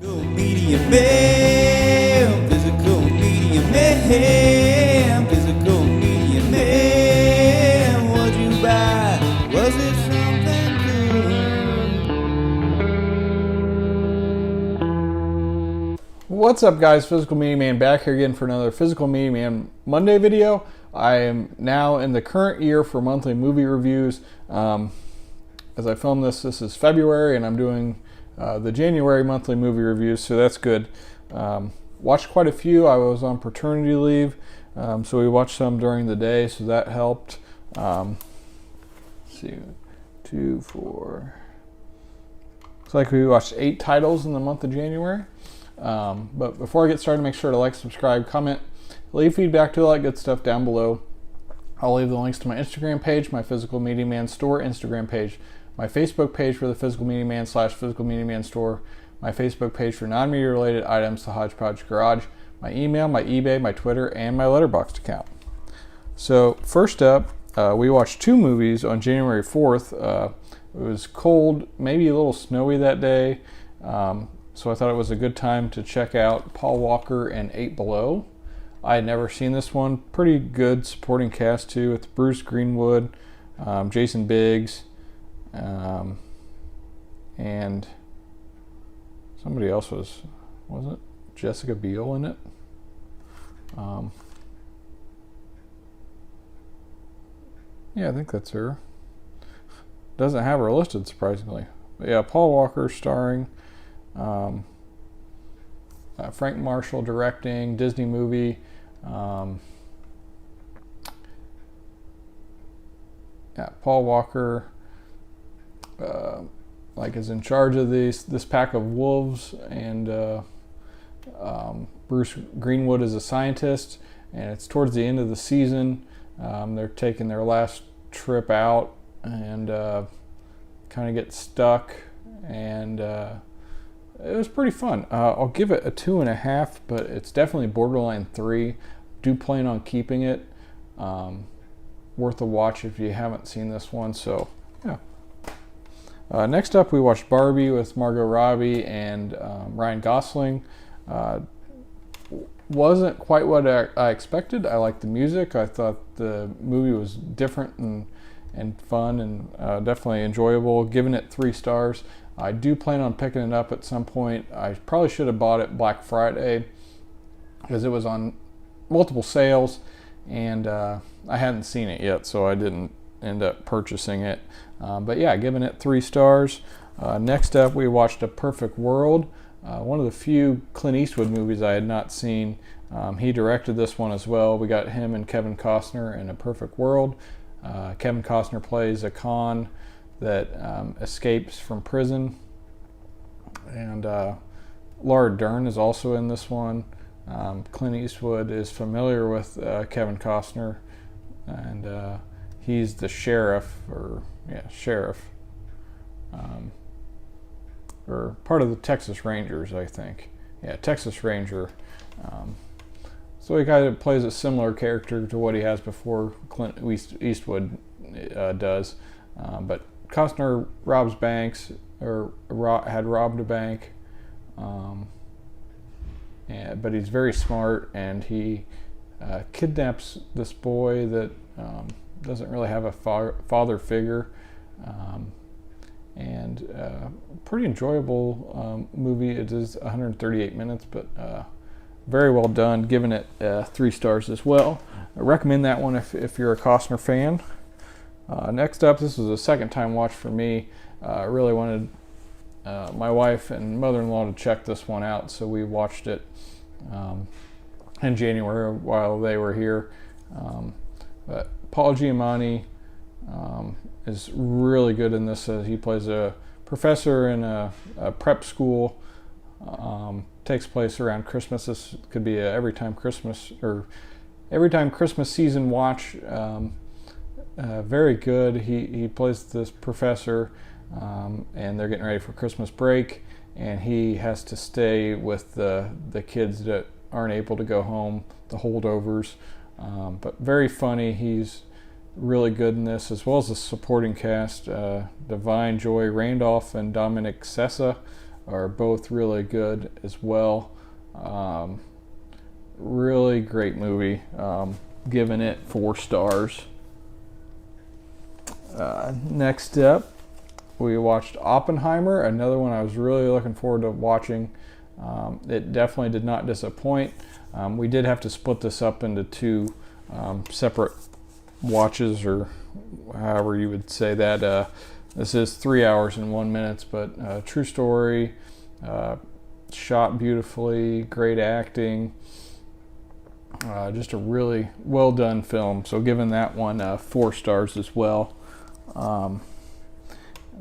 Physical media man, physical media man, physical media man. What'd you buy? Was it something good? What's up, guys? Physical Media Man back here again for another Physical Media Man Monday video. I am now in the current year for monthly movie reviews. As I film this is February, and I'm doing the January monthly movie reviews, so that's good. Watched quite a few. I was on paternity leave, so we watched some during the day, so that helped. Let's see, 2, 4. Looks like we watched 8 titles in the month of January. But before I get started, make sure to like, subscribe, comment, leave feedback, do all that good stuff down below. I'll leave the links to my Instagram page, my Physical Media Man Store Instagram page, my Facebook page for the Physical Media Man / Physical Media Man Store, my Facebook page for non-media related items, the Hodgepodge Garage, my email, my eBay, my Twitter, and my Letterboxd account. So first up, we watched 2 movies on January 4th. It was cold, maybe a little snowy that day, so I thought it was a good time to check out Paul Walker and 8 Below. I had never seen this one. Pretty good supporting cast too, with Bruce Greenwood, Jason Biggs, and somebody else wasn't Jessica Biel in it? Yeah, I think that's her. Doesn't have her listed, surprisingly. But yeah, Paul Walker starring, Frank Marshall directing, Disney movie. Yeah, Paul Walker is in charge of this pack of wolves, and Bruce Greenwood is a scientist, and it's towards the end of the season. They're taking their last trip out and kind of get stuck, and it was pretty fun. I'll give it a 2.5, but it's definitely borderline 3. Do plan on keeping it. Worth a watch if you haven't seen this one. So yeah. Next up, we watched Barbie with Margot Robbie and Ryan Gosling. Wasn't quite what I expected. I liked the music. I thought the movie was different and fun, and definitely enjoyable. Giving it 3 stars. I do plan on picking it up at some point. I probably should have bought it Black Friday because it was on multiple sales, and I hadn't seen it yet, so I didn't end up purchasing it. But yeah, giving it 3 stars. Next up, we watched A Perfect World, one of the few Clint Eastwood movies I had not seen. He directed this one as well. We got him and Kevin Costner in A Perfect World. Kevin Costner plays a con that escapes from prison, and Laura Dern is also in this one. Clint Eastwood is familiar with Kevin Costner, and he's the sheriff, or part of the Texas Rangers, I think. Yeah, Texas Ranger. So he kind of plays a similar character to what he has before Clint Eastwood does, but Costner robs banks, or had robbed a bank, but he's very smart, and he kidnaps this boy that doesn't really have a father figure, and pretty enjoyable movie. It is 138 minutes, but very well done. Giving it 3 stars as well. I recommend that one if you're a Costner fan. Next up, this was a second-time watch for me. I really wanted my wife and mother-in-law to check this one out, so we watched it in January while they were here. But Paul Giamatti is really good in this. He plays a professor in a prep school. Takes place around Christmas. This could be a every time Christmas season watch. Very good. He plays this professor, and they're getting ready for Christmas break, and he has to stay with the kids that aren't able to go home, the holdovers. But very funny. He's really good in this, as well as the supporting cast. Divine Joy Randolph and Dominic Sessa are both really good as well. Really great movie. Giving it 4 stars. Next up, we watched Oppenheimer, another one I was really looking forward to watching. It definitely did not disappoint. We did have to split this up into 2 separate watches, or however you would say that. This is 3 hours and 1 minute, but true story, shot beautifully, great acting, just a really well done film. So giving that one 4 stars as well. And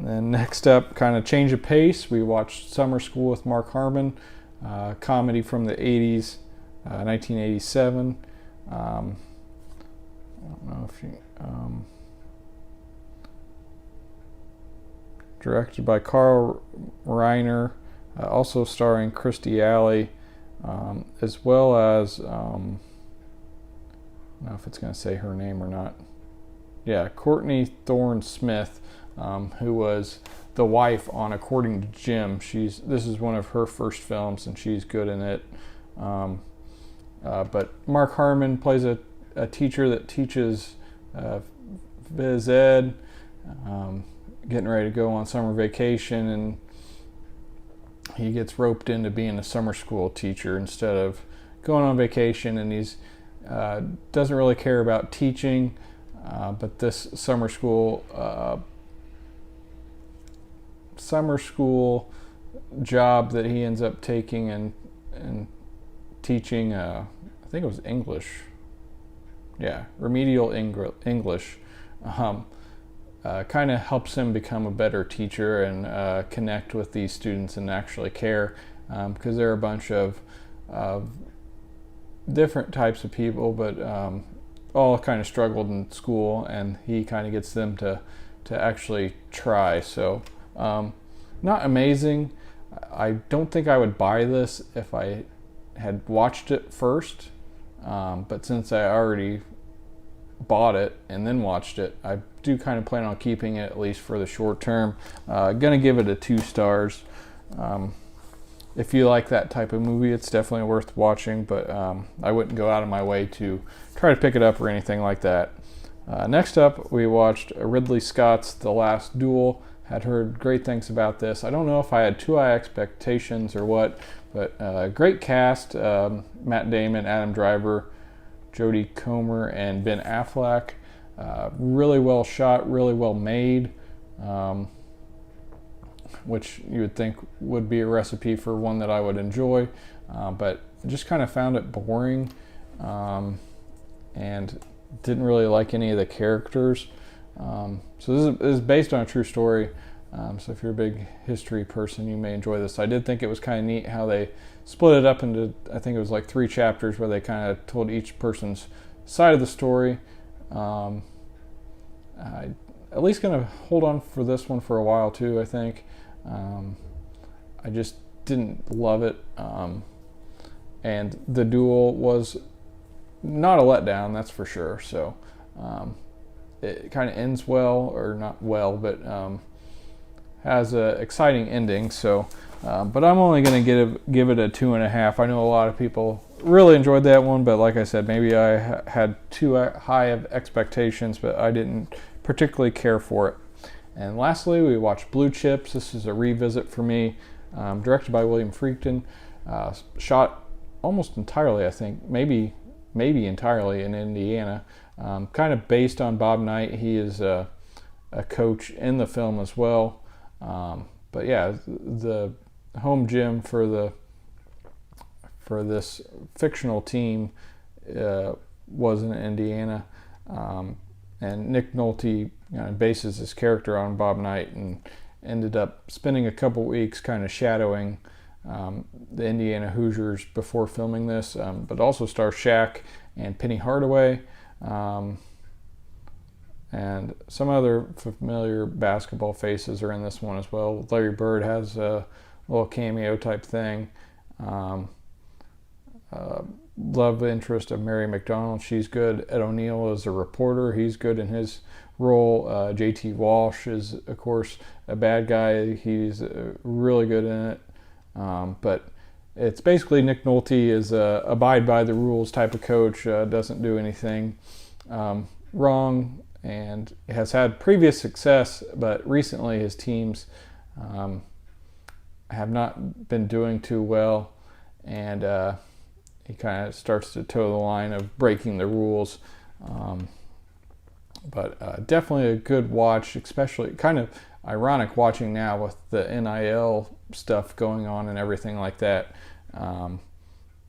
then next up, kind of change of pace, we watched Summer School with Mark Harmon, comedy from the 80s, 1987. I don't know if you... directed by Carl Reiner, also starring Kirstie Alley, as well as, I don't know if it's going to say her name or not. Yeah, Courtney Thorne Smith, who was the wife on According to Jim. This is one of her first films, and she's good in it. But Mark Harmon plays a teacher that teaches phys ed, getting ready to go on summer vacation, and he gets roped into being a summer school teacher instead of going on vacation, and he's doesn't really care about teaching, but this summer school job that he ends up taking and teaching, I think it was English, remedial English, kind of helps him become a better teacher and connect with these students and actually care, because they're a bunch of different types of people, but all kind of struggled in school, and he kind of gets them to actually try. So not amazing. I don't think I would buy this if I had watched it first, but since I already bought it and then watched it, I do kind of plan on keeping it, at least for the short term. Gonna give it a 2 stars. If you like that type of movie, it's definitely worth watching, but I wouldn't go out of my way to try to pick it up or anything like that. Next up, we watched Ridley Scott's The Last Duel. Had heard great things about this. I don't know if I had too high expectations or what, but great cast. Matt Damon, Adam Driver, Jodie Comer, and Ben Affleck. Really well shot, really well made, which you would think would be a recipe for one that I would enjoy, but just kind of found it boring, and didn't really like any of the characters. So this is based on a true story, so if you're a big history person, you may enjoy this. I did think it was kind of neat how they split it up into, I think it was like 3 chapters where they kind of told each person's side of the story. I'm at least going to hold on for this one for a while too, I think. I just didn't love it, and the duel was not a letdown, that's for sure. So it kind of ends well, or not well, but has an exciting ending. So, but I'm only going to give it a 2.5. I know a lot of people really enjoyed that one, but like I said, maybe I had too high of expectations, but I didn't particularly care for it. And lastly, we watched Blue Chips. This is a revisit for me, directed by William Friedkin, shot almost entirely, I think, maybe entirely in Indiana. Kind of based on Bob Knight. He is a coach in the film as well. But yeah, the home gym for this fictional team was in Indiana, and Nick Nolte bases his character on Bob Knight, and ended up spending a couple weeks kind of shadowing the Indiana Hoosiers before filming this, but also stars Shaq and Penny Hardaway, and some other familiar basketball faces are in this one as well. Larry Bird has a little cameo type thing. Love interest of Mary McDonald, she's good. Ed O'Neill is a reporter, he's good in his role. J.T. Walsh is, of course, a bad guy, he's really good in it. But it's basically Nick Nolte is a abide by the rules type of coach, doesn't do anything wrong, and has had previous success, but recently his teams have not been doing too well, and he kind of starts to toe the line of breaking the rules. But definitely a good watch, especially kind of ironic watching now with the NIL stuff going on and everything like that.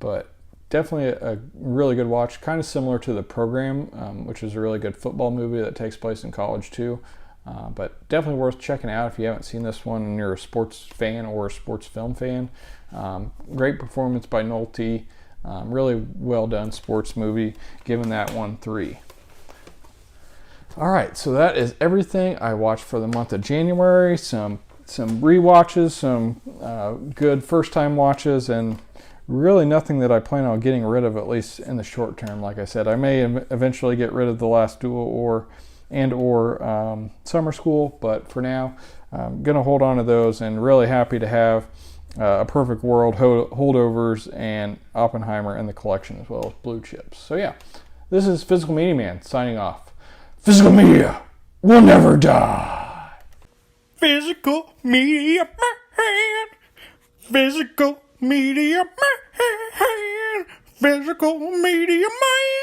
But definitely a really good watch, kind of similar to The Program, which is a really good football movie that takes place in college too. But definitely worth checking out if you haven't seen this one and you're a sports fan or a sports film fan. Great performance by Nolte. Really well done sports movie. Giving that one 3. All right, so that is everything I watched for the month of January. Some rewatches, some good first-time watches, and really nothing that I plan on getting rid of, at least in the short term. Like I said, I may eventually get rid of The Last Duel or Summer School, but for now, I'm going to hold on to those, and really happy to have A Perfect World, Holdovers, and Oppenheimer in the collection, as well as Blue Chips. So yeah, this is Physical Media Man signing off. Physical media will never die. Physical media man. Physical media man. Physical media man.